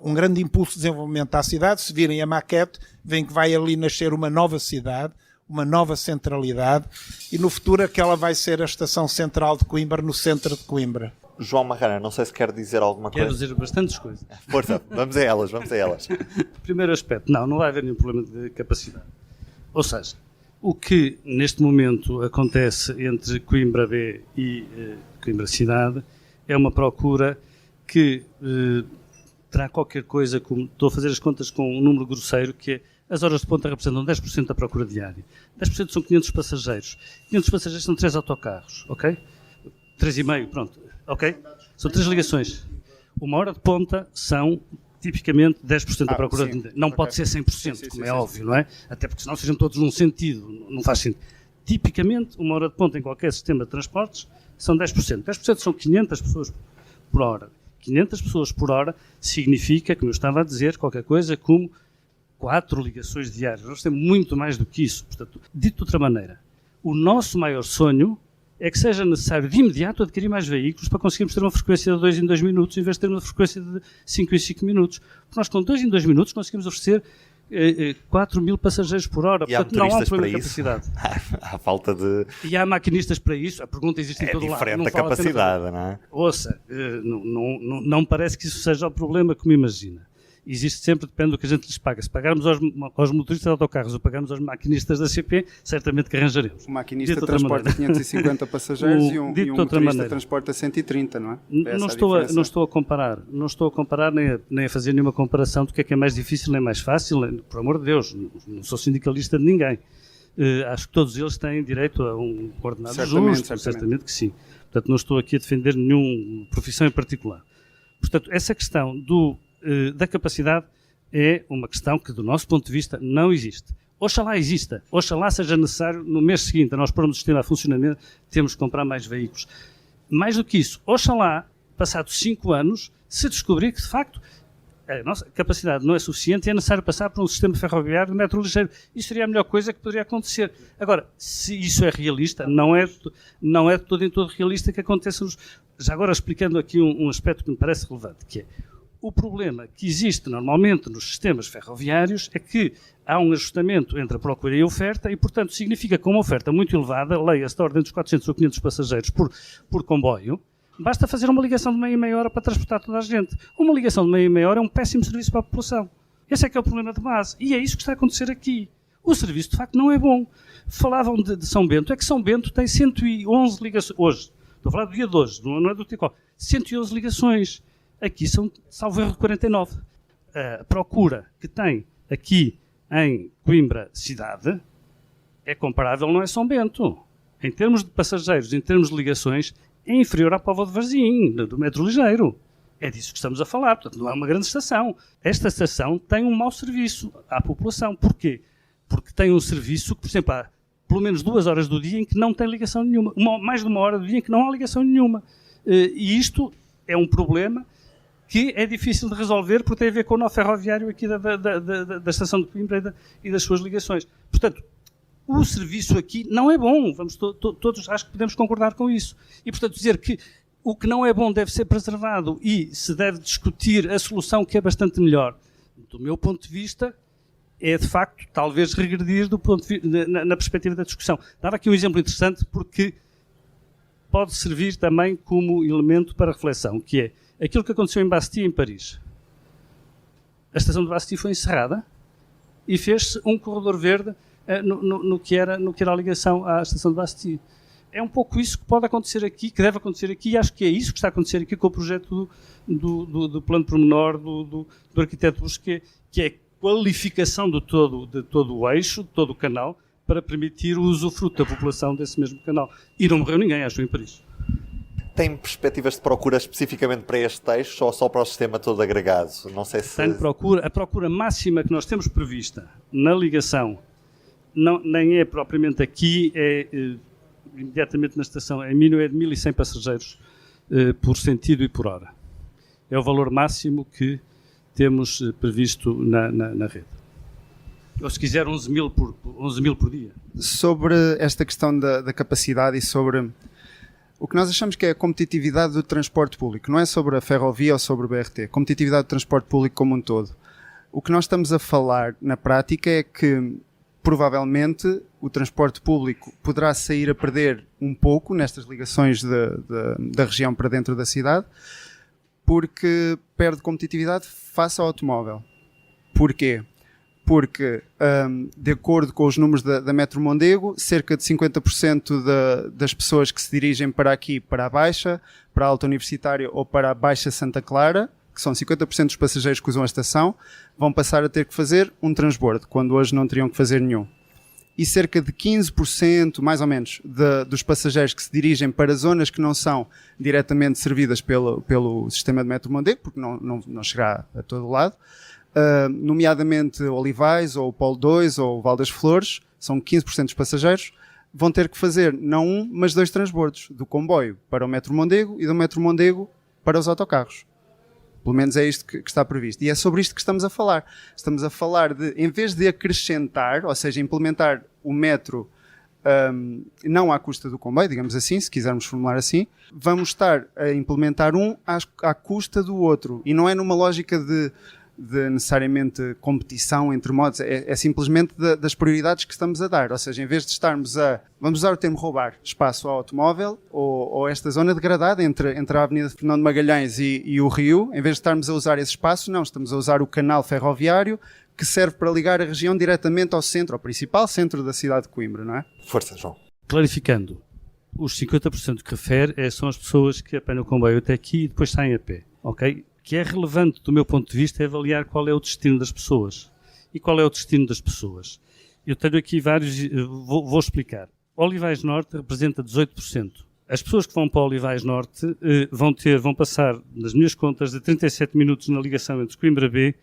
um grande impulso de desenvolvimento à cidade. Se virem a maquete, veem que vai ali nascer uma nova cidade, uma nova centralidade, e no futuro aquela vai ser a estação central de Coimbra, no centro de Coimbra. João Marrana, não sei se quer dizer alguma coisa. Quero dizer bastantes coisas. Força, vamos a elas. Primeiro aspecto, não vai haver nenhum problema de capacidade. Ou seja, o que neste momento acontece entre Coimbra B e Coimbra Cidade é uma procura que terá qualquer coisa, como estou a fazer as contas com um número grosseiro, que é as horas de ponta representam 10% da procura diária. 10% são 500 passageiros. 500 passageiros são 3 autocarros, ok? 3,5, pronto, ok? São 3 ligações. Uma hora de ponta são, tipicamente, 10% da procura. Não pode ser 100%, como é óbvio, não é? Até porque senão sejam todos num sentido, não faz sentido. Tipicamente, uma hora de ponta em qualquer sistema de transportes são 10%. 10% são 500 pessoas por hora. 500 pessoas por hora significa, como eu estava a dizer, qualquer coisa como 4 ligações diárias. Nós temos muito mais do que isso. Portanto, dito de outra maneira, o nosso maior sonho é que seja necessário de imediato adquirir mais veículos para conseguirmos ter uma frequência de 2 em 2 minutos em vez de ter uma frequência de 5 em 5 minutos. Porque nós com 2 em 2 minutos conseguimos oferecer 4 mil passageiros por hora. E há portanto, não há um motoristas problema de para capacidade. Há falta de... E há maquinistas para isso. A pergunta existe em todo lado. diferente Não a vale a pena capacidade, fazer. não é? Ouça, não parece que isso seja o problema como imagina. Existe sempre, depende do que a gente lhes paga. Se pagarmos aos motoristas de autocarros ou pagarmos aos maquinistas da CP, certamente que arranjaremos. Um maquinista Dito de outra transporta maneira. 550 passageiros e um Dito de outra motorista maneira. transporta 130, não é? Não estou a comparar nem a fazer nenhuma comparação do que é mais difícil nem mais fácil, por amor de Deus, não sou sindicalista de ninguém. Acho que todos eles têm direito a um ordenado justo, certamente que sim. Portanto, não estou aqui a defender nenhuma profissão em particular. Portanto, essa questão da capacidade é uma questão que, do nosso ponto de vista, não existe. Oxalá exista, oxalá seja necessário, no mês seguinte, a nós pormos o sistema a funcionamento, temos que comprar mais veículos. Mais do que isso, oxalá, passados 5 anos, se descobrir que, de facto, a nossa capacidade não é suficiente e é necessário passar por um sistema ferroviário de metro ligeiro. Isso seria a melhor coisa que poderia acontecer. Agora, se isso é realista, não é de todo em todo realista que aconteça. Já agora, explicando aqui um aspecto que me parece relevante, que é o problema que existe normalmente nos sistemas ferroviários é que há um ajustamento entre a procura e a oferta e, portanto, significa que uma oferta muito elevada, leia-se da ordem dos 400 ou 500 passageiros por comboio, basta fazer uma ligação de meia e meia hora para transportar toda a gente. Uma ligação de meia e meia hora é um péssimo serviço para a população. Esse é que é o problema de base. E é isso que está a acontecer aqui. O serviço, de facto, não é bom. Falavam de São Bento. É que São Bento tem 111 ligações. Hoje. Estou a falar do dia de hoje, não é do Ticol. 111 ligações. Aqui são, salvo erro, 49. A procura que tem aqui em Coimbra cidade é comparável, não é São Bento. Em termos de passageiros, em termos de ligações, é inferior à Póvoa de Varzim, do metro ligeiro. É disso que estamos a falar, portanto não é uma grande estação. Esta estação tem um mau serviço à população. Porquê? Porque tem um serviço que, por exemplo, há pelo menos 2 horas do dia em que não tem ligação nenhuma. Mais de 1 hora do dia em que não há ligação nenhuma. E isto é um problema que é difícil de resolver porque tem a ver com o nó ferroviário aqui da estação de Coimbra e das suas ligações. Portanto, o serviço aqui não é bom. Todos acho que podemos concordar com isso. E, portanto, dizer que o que não é bom deve ser preservado e se deve discutir a solução que é bastante melhor, do meu ponto de vista, é, de facto, talvez regredir na perspectiva da discussão. Dava aqui um exemplo interessante porque pode servir também como elemento para reflexão, que é aquilo que aconteceu em Bastille, em Paris. A estação de Bastille foi encerrada e fez-se um corredor verde no que era a ligação à estação de Bastille. É um pouco isso que pode acontecer aqui, que deve acontecer aqui, e acho que é isso que está a acontecer aqui com o projeto do plano pormenor do arquiteto Busquet, que é a qualificação de todo o eixo, de todo o canal, para permitir o usufruto da população desse mesmo canal. E não morreu ninguém, acho, em Paris. Tem perspectivas de procura especificamente para este eixo ou só para o sistema todo agregado? Não sei se... A procura máxima que nós temos prevista na ligação nem é propriamente aqui, é imediatamente na estação, é de 1.100 passageiros por sentido e por hora. É o valor máximo que temos previsto na rede. Ou se quiser 11 mil por dia. Sobre esta questão da capacidade e sobre o que nós achamos que é a competitividade do transporte público, não é sobre a ferrovia ou sobre o BRT, competitividade do transporte público como um todo. O que nós estamos a falar na prática é que provavelmente o transporte público poderá sair a perder um pouco nestas ligações da região para dentro da cidade, porque perde competitividade face ao automóvel. Porquê? Porque, de acordo com os números da Metro Mondego, cerca de 50% das pessoas que se dirigem para aqui, para a Baixa, para a Alta Universitária ou para a Baixa Santa Clara, que são 50% dos passageiros que usam a estação, vão passar a ter que fazer um transbordo, quando hoje não teriam que fazer nenhum. E cerca de 15%, mais ou menos, dos passageiros que se dirigem para zonas que não são diretamente servidas pelo sistema de Metro Mondego, porque não chegará a todo lado, nomeadamente Olivais, ou Polo 2, ou Val das Flores, são 15% dos passageiros, vão ter que fazer não um, mas 2 transbordos, do comboio para o Metro Mondego e do Metro Mondego para os autocarros. Pelo menos é isto que está previsto. E é sobre isto que estamos a falar. Estamos a falar de, em vez de acrescentar, ou seja, implementar o metro não à custa do comboio, digamos assim, se quisermos formular assim, vamos estar a implementar um à custa do outro. E não é numa lógica necessariamente competição entre modos, é simplesmente das prioridades que estamos a dar. Ou seja, em vez de estarmos vamos usar o termo roubar espaço ao automóvel ou esta zona degradada entre a Avenida Fernão de Magalhães e o Rio, em vez de estarmos a usar esse espaço, não, estamos a usar o canal ferroviário que serve para ligar a região diretamente ao centro, ao principal centro da cidade de Coimbra, não é? Força, João. Clarificando, os 50% que refere são as pessoas que apanham o comboio até aqui e depois saem a pé, ok? O que é relevante do meu ponto de vista é avaliar qual é o destino das pessoas. E qual é o destino das pessoas? Eu tenho aqui vários, vou explicar. Olivais Norte representa 18%. As pessoas que vão para Olivais Norte vão passar, nas minhas contas, de 37 minutos na ligação entre Coimbra B,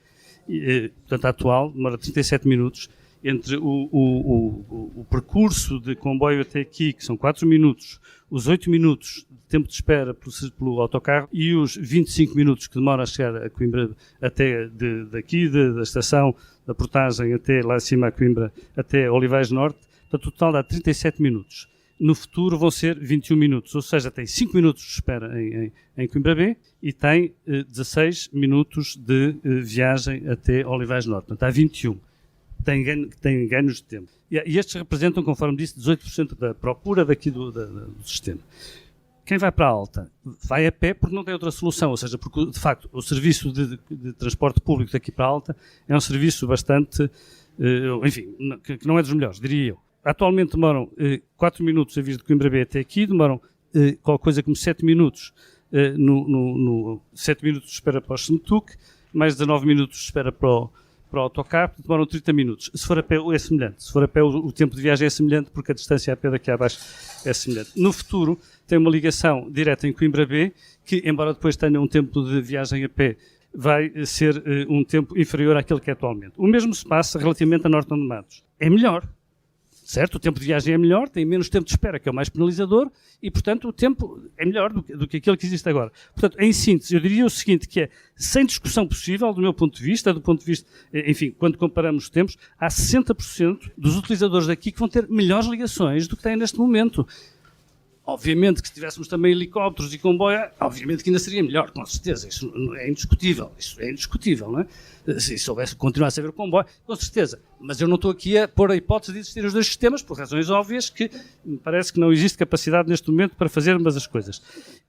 portanto a atual, demora 37 minutos, entre o percurso de comboio até aqui, que são 4 minutos, os 8 minutos de tempo de espera pelo autocarro e os 25 minutos que demora a chegar a Coimbra, até daqui, da estação, da portagem até lá acima a Coimbra, até Olivais Norte, portanto o total dá 37 minutos. No futuro vão ser 21 minutos, ou seja, tem 5 minutos de espera em Coimbra B e tem 16 minutos de viagem até Olivais Norte, portanto há 21. Tem ganhos de tempo. E estes representam, conforme disse, 18% da procura daqui do sistema. Quem vai para a Alta vai a pé porque não tem outra solução, ou seja, porque de facto o serviço de transporte público daqui para a Alta é um serviço bastante, enfim, que não é dos melhores, diria eu. Atualmente demoram 4 minutos a vir de Coimbra B até aqui, demoram qualquer coisa como 7 minutos, 7 minutos de espera para o Semetuque, mais 19 minutos de espera para o autocarro, demoram 30 minutos. Se for a pé é semelhante. Se for a pé o tempo de viagem é semelhante porque a distância a pé daqui abaixo é semelhante. No futuro tem uma ligação direta em Coimbra B que, embora depois tenha um tempo de viagem a pé, vai ser um tempo inferior àquele que é atualmente. O mesmo se passa relativamente a Norton de Matos. É melhor. Certo? O tempo de viagem é melhor, tem menos tempo de espera, que é o mais penalizador, e, portanto, o tempo é melhor do que aquele que existe agora. Portanto, em síntese, eu diria o seguinte, que é, sem discussão possível, do meu ponto de vista, enfim, quando comparamos os tempos, há 60% dos utilizadores daqui que vão ter melhores ligações do que têm neste momento. Obviamente que se tivéssemos também helicópteros e comboio, obviamente que ainda seria melhor, com certeza, isso é indiscutível, não é? Se soubesse continuar a haver comboio, com certeza. Mas eu não estou aqui a pôr a hipótese de existir os dois sistemas, por razões óbvias, que me parece que não existe capacidade neste momento para fazer ambas as coisas.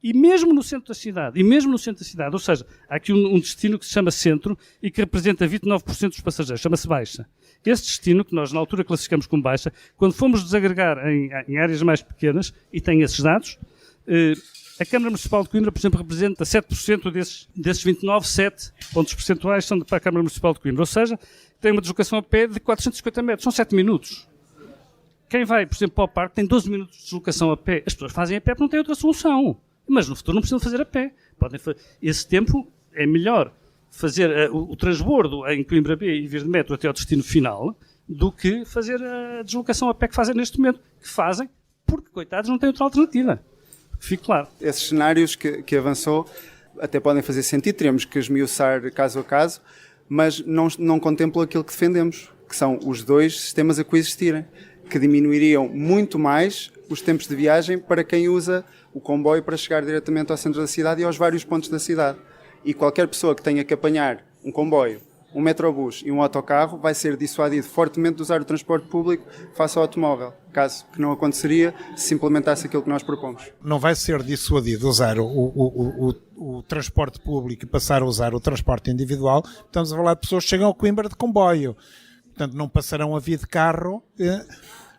E mesmo no centro da cidade, ou seja, há aqui um destino que se chama centro e que representa 29% dos passageiros, chama-se Baixa. Esse destino, que nós na altura classificamos como Baixa, quando fomos desagregar em áreas mais pequenas, e tem esses dados, a Câmara Municipal de Coimbra, por exemplo, representa 7% desses 29, 7 pontos percentuais são para a Câmara Municipal de Coimbra. Ou seja, tem uma deslocação a pé de 450 metros, são 7 minutos. Quem vai, por exemplo, para o parque tem 12 minutos de deslocação a pé. As pessoas fazem a pé porque não têm outra solução. Mas no futuro não precisam fazer a pé. Esse tempo é melhor fazer o transbordo em Coimbra B e vir de metro até ao destino final do que fazer a deslocação a pé que fazem neste momento. Que fazem porque, coitados, não têm outra alternativa. Fique claro. Esses cenários que avançou até podem fazer sentido, teremos que esmiuçar caso a caso, mas não contemplam aquilo que defendemos, que são os dois sistemas a coexistirem, que diminuiriam muito mais os tempos de viagem para quem usa o comboio para chegar diretamente ao centro da cidade e aos vários pontos da cidade. E qualquer pessoa que tenha que apanhar um comboio, um metrobus e um autocarro vai ser dissuadido fortemente de usar o transporte público face ao automóvel, caso que não aconteceria se implementasse aquilo que nós propomos. Não vai ser dissuadido de usar o transporte público e passar a usar o transporte individual. Estamos a falar de pessoas que chegam a Coimbra de comboio. Portanto, não passarão a via de carro...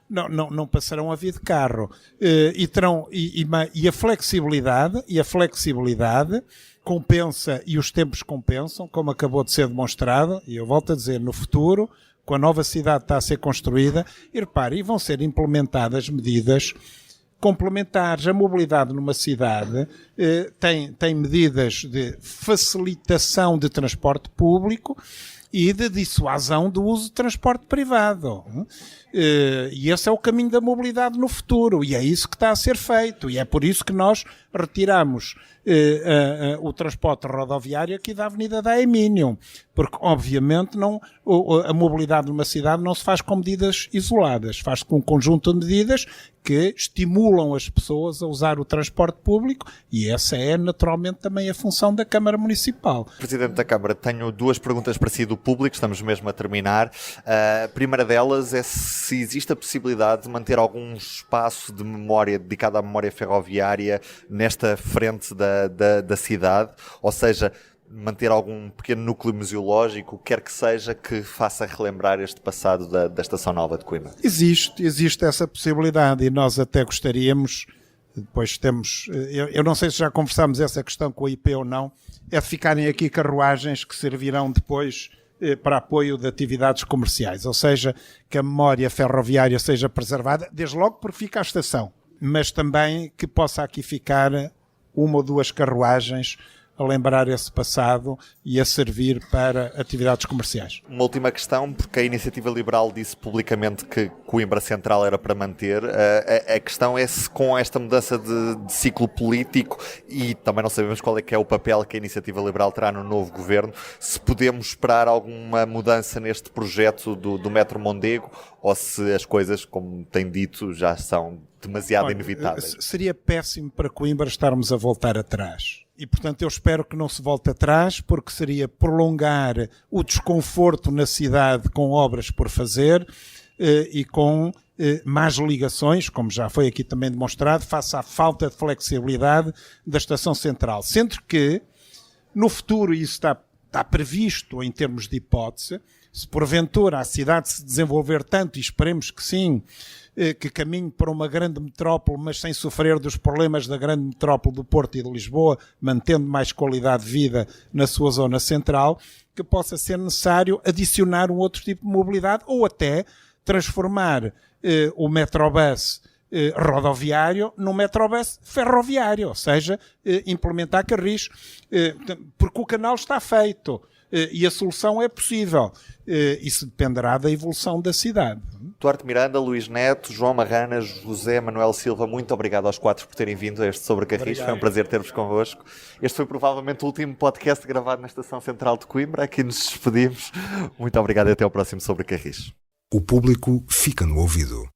Não passarão a via de carro. E a flexibilidade compensa e os tempos compensam, como acabou de ser demonstrado, e eu volto a dizer, no futuro, com a nova cidade está a ser construída, e repare, e vão ser implementadas medidas complementares. A mobilidade numa cidade tem medidas de facilitação de transporte público, e de dissuasão do uso de transporte privado. E esse é o caminho da mobilidade no futuro, e é isso que está a ser feito, e é por isso que nós retiramos o transporte rodoviário aqui da Avenida da Emílio, porque obviamente a mobilidade numa cidade não se faz com medidas isoladas, faz com um conjunto de medidas que estimulam as pessoas a usar o transporte público, e essa é naturalmente também a função da Câmara Municipal. Presidente da Câmara, tenho duas perguntas para si do público, estamos mesmo a terminar. A primeira delas é se existe a possibilidade de manter algum espaço de memória dedicado à memória ferroviária nesta frente da cidade, ou seja, manter algum pequeno núcleo museológico, quer que seja, que faça relembrar este passado da Estação Nova de Coimbra. Existe essa possibilidade, e nós até gostaríamos, depois temos, eu não sei se já conversámos essa questão com a IP ou não, é de ficarem aqui carruagens que servirão depois para apoio de atividades comerciais, ou seja, que a memória ferroviária seja preservada, desde logo porque fica a estação, mas também que possa aqui ficar uma ou duas carruagens a lembrar esse passado e a servir para atividades comerciais. Uma última questão, porque a Iniciativa Liberal disse publicamente que Coimbra Central era para manter. A questão é se com esta mudança de ciclo político, e também não sabemos qual é que é o papel que a Iniciativa Liberal terá no novo governo, se podemos esperar alguma mudança neste projeto do Metro Mondego, ou se as coisas, como tem dito, já são demasiado inevitáveis. Seria péssimo para Coimbra estarmos a voltar atrás. E, portanto, eu espero que não se volte atrás, porque seria prolongar o desconforto na cidade com obras por fazer e com más ligações, como já foi aqui também demonstrado, face à falta de flexibilidade da Estação Central. Sendo que, no futuro, isso está previsto em termos de hipótese, se porventura a cidade se desenvolver tanto, e esperemos que sim, que caminhe para uma grande metrópole, mas sem sofrer dos problemas da grande metrópole do Porto e de Lisboa, mantendo mais qualidade de vida na sua zona central, que possa ser necessário adicionar um outro tipo de mobilidade, ou até transformar o metrobus rodoviário num metrobus ferroviário, ou seja, implementar carris, porque o canal está feito. E a solução é possível. Isso dependerá da evolução da cidade. Duarte Miranda, Luís Neto, João Marrana, José Manuel Silva, muito obrigado aos quatro por terem vindo a este Sobre Carris. Foi um prazer ter-vos convosco. Este foi provavelmente o último podcast gravado na Estação Central de Coimbra. Aqui nos despedimos. Muito obrigado e até ao próximo Sobre Carris. O público fica no ouvido.